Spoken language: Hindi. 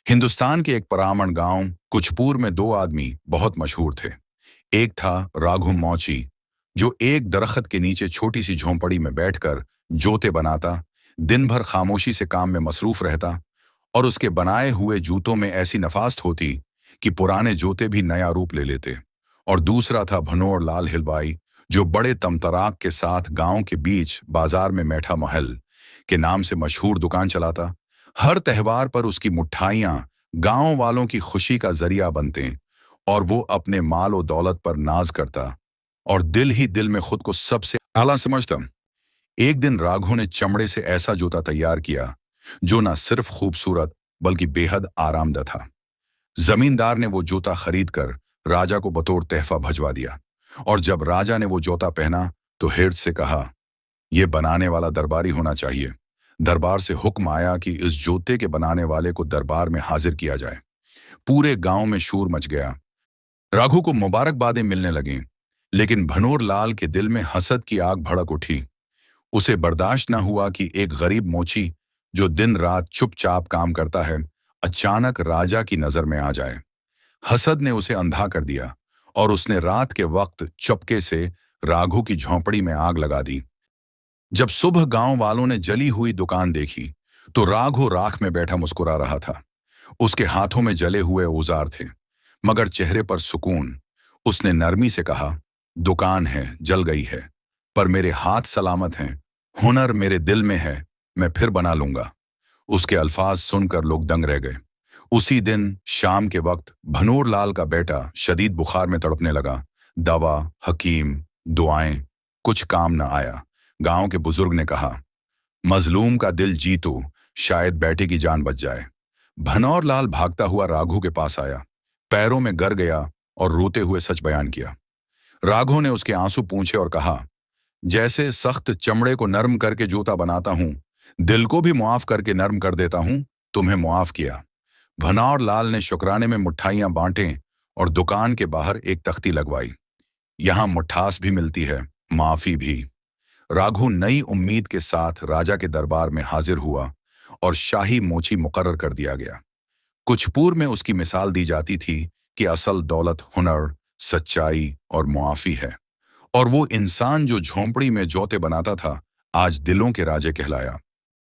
हिंदुस्तान के एक परामण गांव कुछपूर में दो आदमी बहुत मशहूर थे। एक था राघु मौची, जो एक दरख्त के नीचे छोटी सी झोंपड़ी में बैठकर जोते बनाता, दिन भर खामोशी से काम में मसरूफ रहता और उसके बनाए हुए जूतों में ऐसी नफास्त होती कि पुराने जोते भी नया रूप ले लेते। और दूसरा था भनोर लाल हिलवाई, जो बड़े तमतराक के साथ गांव के बीच बाजार में मैठा महल के नाम से मशहूर दुकान चलाता। हर त्योहार पर उसकी मिठाइयां गांव वालों की खुशी का जरिया बनते और वो अपने माल और दौलत पर नाज करता और दिल ही दिल में खुद को सबसे आला समझता। एक दिन राघव ने चमड़े से ऐसा जूता तैयार किया जो न सिर्फ खूबसूरत बल्कि बेहद आरामदेह था। जमींदार ने वो जूता खरीद कर राजा को बतौर तहफा भिजवा दिया और जब राजा ने वो जूता पहना तो हिर्द से कहा, यह बनाने वाला दरबारी होना चाहिए। दरबार से हुक्म आया कि इस जूते के बनाने वाले को दरबार में हाजिर किया जाए। पूरे गांव में शोर मच गया। राघु को मुबारकबादें मिलने लगीं, लेकिन भनोर लाल के दिल में हसद की आग भड़क उठी। उसे बर्दाश्त न हुआ कि एक गरीब मोची जो दिन रात चुपचाप काम करता है, अचानक राजा की नजर में आ जाए। हसद ने उसे अंधा कर दिया और उसने रात के वक्त चुपके से राघु की झोंपड़ी में आग लगा दी। जब सुबह गांव वालों ने जली हुई दुकान देखी तो राघु राख में बैठा मुस्कुरा रहा था। उसके हाथों में जले हुए औजार थे, मगर चेहरे पर सुकून। उसने नरमी से कहा, दुकान है, जल गई है, पर मेरे हाथ सलामत हैं। हुनर मेरे दिल में है, मैं फिर बना लूंगा। उसके अल्फाज सुनकर लोग दंग रह गए। उसी दिन शाम के वक्त भनोर लाल का बेटा शदीद बुखार में तड़पने लगा। दवा, हकीम, दुआएं, कुछ काम न आया। गांव के बुजुर्ग ने कहा, मजलूम का दिल जीतो, शायद बेटे की जान बच जाए। भनोर लाल भागता हुआ राघु के पास आया, पैरों में गिर गया और रोते हुए सच बयान किया। राघु ने उसके आंसू पूंछे और कहा, जैसे सख्त चमड़े को नरम करके जूता बनाता हूं, दिल को भी मुआफ करके नरम कर देता हूं, तुम्हें मुआफ किया। भनोर लाल ने शुक्राने में मिठाइयां बांटे और दुकान के बाहर एक तख्ती लगवाई। यहां मिठास भी मिलती है, माफी भी। राघु नई उम्मीद के साथ राजा के दरबार में हाजिर हुआ और शाही मोची मुकर्रर कर दिया गया। कुछपूर में उसकी मिसाल दी जाती थी कि असल दौलत हुनर, सच्चाई और मुआफी है, और वो इंसान जो झोंपड़ी में जोते बनाता था आज दिलों के राजे कहलाया।